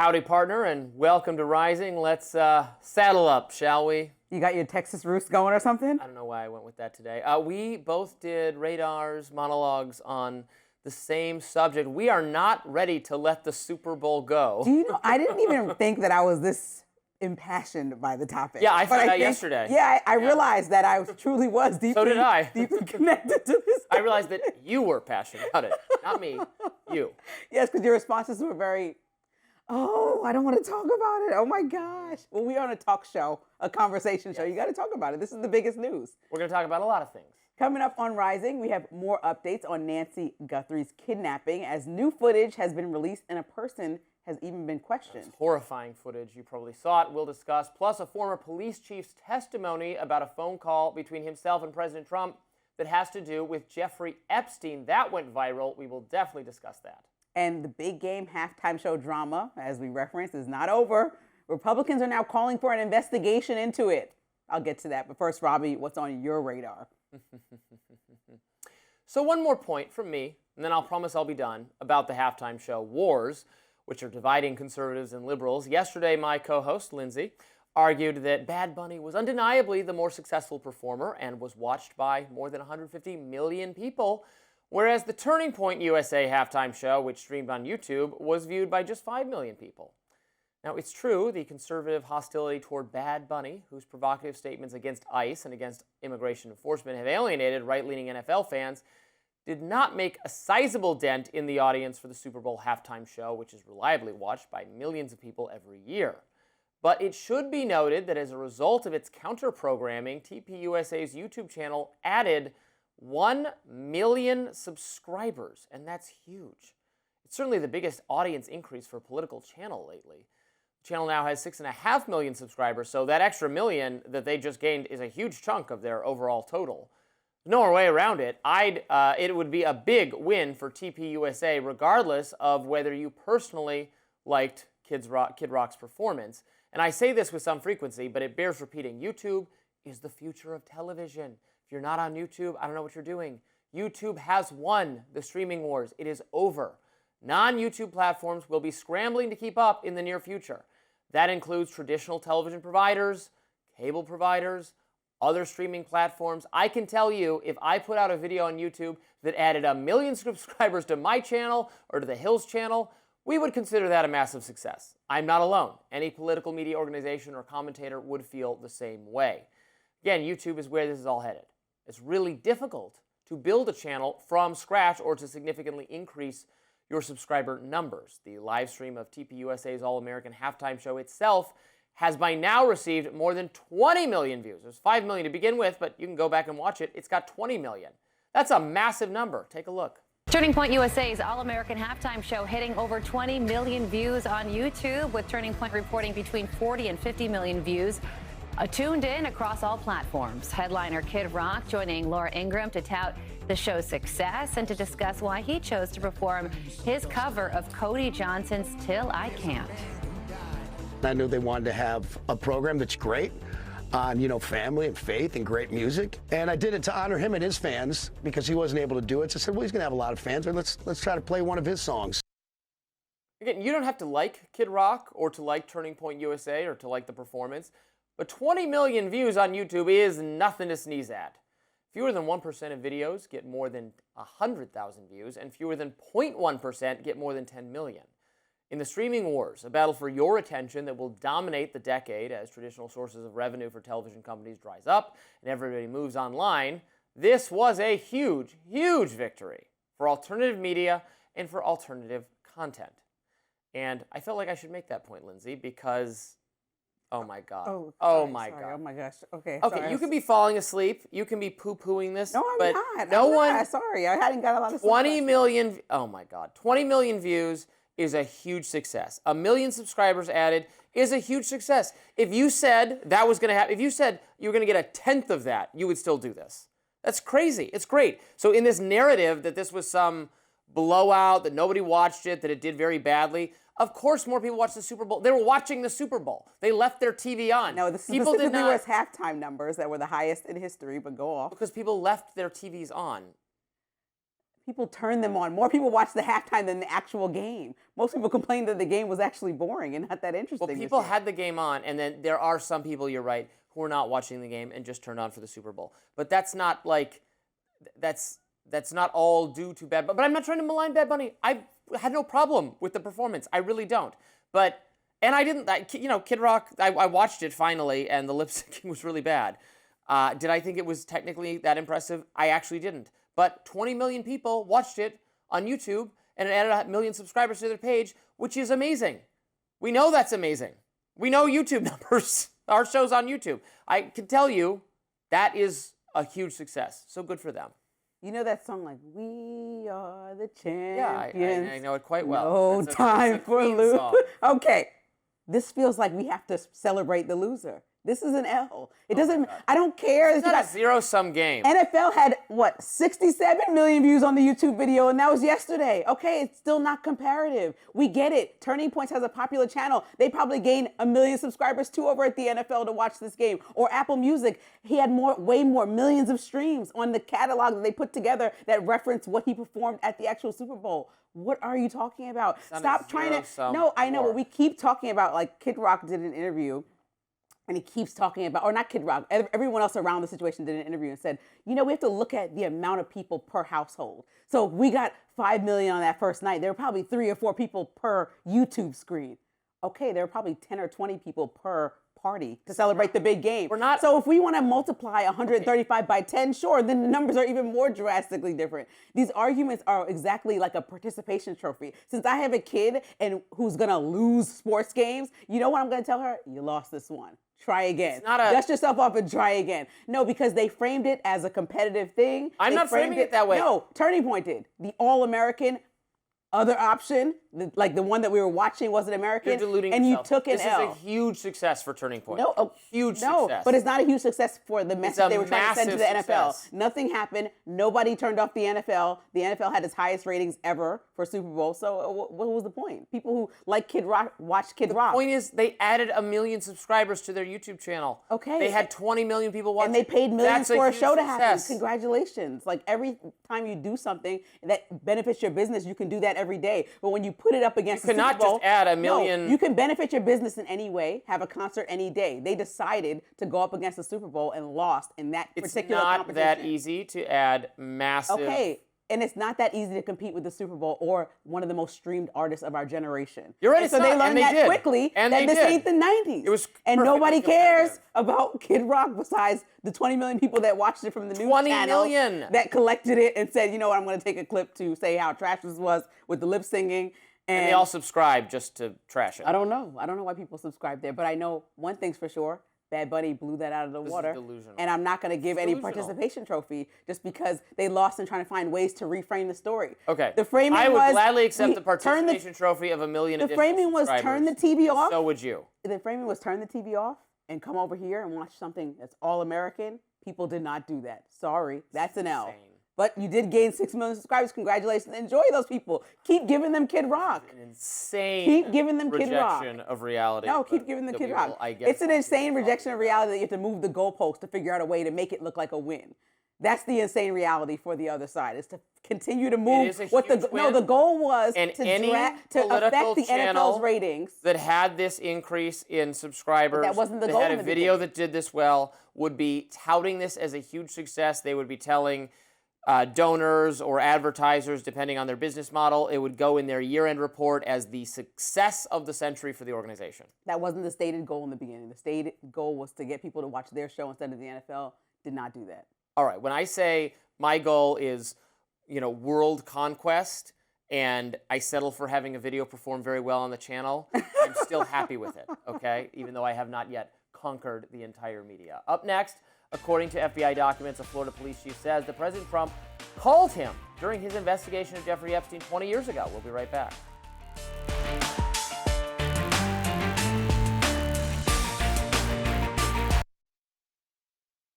Howdy, partner, and welcome to Rising. Let's saddle up, shall we? You got your Texas roost going or something? I don't know why I went with that today. We both did radars, monologues on the same subject. We are not ready to let the Super Bowl go. Do you know, I didn't even think that I was this impassioned by the topic. Yeah, I found out yesterday. Yeah, I realized that I truly was deeply, So did I. deeply connected to this. I realized that you were passionate about it, not me, you. Yes, because your responses were very, oh, I don't want to talk about it. Oh my gosh. Well, we are on a talk show, a conversation show. You got to talk about it. This is the biggest news. We're going to talk about a lot of things. Coming up on Rising, we have more updates on Nancy Guthrie's kidnapping as new footage has been released and a person has even been questioned. That's horrifying footage. You probably saw it. We'll discuss. Plus, a former police chief's testimony about a phone call between himself and President Trump that has to do with Jeffrey Epstein. That went viral. We will definitely discuss that. And the big game halftime show drama, as we referenced, is not over. Republicans are now calling for an investigation into it. I'll get to that. But first, Robby, what's on your radar? So one more point from me, and then I'll promise I'll be done, about the halftime show wars, which are dividing conservatives and liberals. Yesterday, my co-host, Lindsay, argued that Bad Bunny was undeniably the more successful performer and was watched by more than 150 million people, whereas the Turning Point USA halftime show, which streamed on YouTube, was viewed by just 5 million people. Now, it's true, the conservative hostility toward Bad Bunny, whose provocative statements against ICE and against immigration enforcement have alienated right-leaning NFL fans, did not make a sizable dent in the audience for the Super Bowl halftime show, which is reliably watched by millions of people every year. But it should be noted that as a result of its counter-programming, TPUSA's YouTube channel added 1 million subscribers, and that's huge. It's certainly the biggest audience increase for a political channel lately. The channel now has 6.5 million subscribers, so that extra million that they just gained is a huge chunk of their overall total. No other way around it. It would be a big win for TPUSA, regardless of whether you personally liked Kid Rock's performance. And I say this with some frequency, but it bears repeating. YouTube is the future of television. If you're not on YouTube, I don't know what you're doing. YouTube has won the streaming wars. It is over. Non-YouTube platforms will be scrambling to keep up in the near future. That includes traditional television providers, cable providers, other streaming platforms. I can tell you, if I put out a video on YouTube that added 1 million subscribers to my channel or to the Hills channel, we would consider that a massive success. I'm not alone. Any political media organization or commentator would feel the same way. Again, YouTube is where this is all headed. It's really difficult to build a channel from scratch or to significantly increase your subscriber numbers. The live stream of TPUSA's All-American halftime show itself has by now received more than 20 million views. There's 5 million to begin with, but you can go back and watch it. It's got 20 million. That's a massive number. Take a look. Turning Point USA's All-American halftime show hitting over 20 million views on YouTube, with Turning Point reporting between 40 and 50 million views. Tuned in across all platforms. Headliner Kid Rock joining Laura Ingraham to tout the show's success and to discuss why he chose to perform his cover of Cody Johnson's Till I Can't. I knew they wanted to have a program that's great on, family and faith and great music. And I did it to honor him and his fans because he wasn't able to do it. So I said, well, he's going to have a lot of fans, but let's try to play one of his songs. Again, you don't have to like Kid Rock or to like Turning Point USA or to like the performance, but 20 million views on YouTube is nothing to sneeze at. Fewer than 1% of videos get more than 100,000 views, and fewer than 0.1% get more than 10 million. In the streaming wars, a battle for your attention that will dominate the decade as traditional sources of revenue for television companies dries up and everybody moves online, this was a huge, huge victory for alternative media and for alternative content. And I felt like I should make that point, Lindsay, because, oh my God. Oh my sorry. God. Oh my gosh. Okay. Okay, sorry. you can be falling asleep. You can be poo-pooing this. No, I'm but not. No I'm one. not. Sorry, I hadn't got a lot of 20 million. Oh my God. 20 million views is a huge success. 1 million subscribers added is a huge success. If you said that was going to happen, if you said you were going to get a tenth of that, you would still do this. That's crazy. It's great. So in this narrative that this was some blowout, that nobody watched it, that it did very badly, of course more people watched the Super Bowl. They were watching the Super Bowl. They left their TV on. No, the specifically was halftime numbers that were the highest in history, but go off. Because people left their TVs on. People turn them on. More people watch the halftime than the actual game. Most people complained that the game was actually boring and not that interesting. Well, people had the game on, and then there are some people, you're right, who are not watching the game and just turned on for the Super Bowl. But that's not like, that's not all due to Bad Bunny. But I'm not trying to malign Bad Bunny. I had no problem with the performance. I really don't. And I didn't, Kid Rock, I watched it finally, and the lip syncing was really bad. Did I think it was technically that impressive? I actually didn't. But 20 million people watched it on YouTube, and it added 1 million subscribers to their page, which is amazing. We know that's amazing. We know YouTube numbers. Our show's on YouTube. I can tell you that is a huge success. So good for them. You know that song, like, we are the Yeah, champions. I know it quite well. No time for Queen losing. song. Okay, this feels like we have to celebrate the loser. This is an L. It doesn't, I don't care. It's not a zero-sum game. NFL had, 67 million views on the YouTube video, and that was yesterday. Okay, it's still not comparative. We get it. Turning Points has a popular channel. They probably gained 1 million subscribers, too, over at the NFL to watch this game. Or Apple Music. He had way more, millions of streams on the catalog that they put together that reference what he performed at the actual Super Bowl. What are you talking about? Stop trying to, no, I know, but we keep talking about, like, Kid Rock did an interview. And he keeps talking about, or not Kid Rock, everyone else around the situation did an interview and said, we have to look at the amount of people per household. So we got 5 million on that first night. There were probably 3 or 4 people per YouTube screen. Okay, there were probably 10 or 20 people per party to celebrate the big game. So if we want to multiply 135 by 10, sure, then the numbers are even more drastically different. These arguments are exactly like a participation trophy. Since I have a kid and who's going to lose sports games, you know what I'm going to tell her? You lost this one. Try again. Dust yourself off and try again. No, because they framed it as a competitive thing. I'm not framing it that way. No, Turning Point did. The All-American other option, like the one that we were watching, wasn't American. You're deluding and yourself. you took an This L. is a huge success for Turning Point. No, huge no, success. but it's not a huge success for the message they were trying to send to the NFL. Success. Nothing happened. Nobody turned off the NFL. The NFL had its highest ratings ever for Super Bowl. So what was the point? People who like Kid Rock watch Kid Rock. The point is they added 1 million subscribers to their YouTube channel. Okay. They had 20 million people watching. And they paid millions for a show to happen. Success. Congratulations. Like every time you do something that benefits your business, you can do that every day. But when you put it up against the Super cannot Bowl, just add 1 million. No, you can benefit your business in any way, have a concert any day. They decided to go up against the Super Bowl and lost in that particular competition. It's not that easy to add massive. Okay. And it's not that easy to compete with the Super Bowl or one of the most streamed artists of our generation. You're right. And so they learned that quickly that this ain't the 90s. It was and nobody cares about Kid Rock besides the 20 million people that watched it from the news 20 channel million. that collected it and said, you know what, I'm going to take a clip to say how trash this was with the lip singing. And they all subscribed just to trash it. I don't know. I don't know why people subscribe there, but I know one thing's for sure. Bad Bunny blew that out of the water. Is delusional. And I'm not going to give any participation trophy just because they lost in trying to find ways to reframe the story. Okay. The framing I would was, gladly accept the participation trophy of 1 million The framing was turn the TV off. So would you. The framing was turn the TV off and come over here and watch something that's all American. People did not do that. Sorry. That's an L. But you did gain 6 million subscribers. Congratulations. Enjoy those people. Keep giving them Kid Rock. An insane keep giving them Kid Rock. rejection of reality. No, keep giving them Kid Rock. It's an insane rejection of reality that you have to move the goalpost to figure out a way to make it look like a win. That's the insane reality for the other side, is to continue to move what the goal was and to affect the NFL's ratings. That had this increase in subscribers. But that wasn't the that goal. had a video that did this well, would be touting this as a huge success. They would be telling donors or advertisers, depending on their business model, it would go in their year-end report as the success of the century for the organization. That wasn't the stated goal in the beginning. The stated goal was to get people to watch their show instead of the NFL. Did not do that. All right. When I say my goal is, world conquest, and I settle for having a video perform very well on the channel, I'm still happy with it, okay? Even though I have not yet conquered the entire media. Up next, according to FBI documents, a Florida police chief says that President Trump called him during his investigation of Jeffrey Epstein 20 years ago. We'll be right back.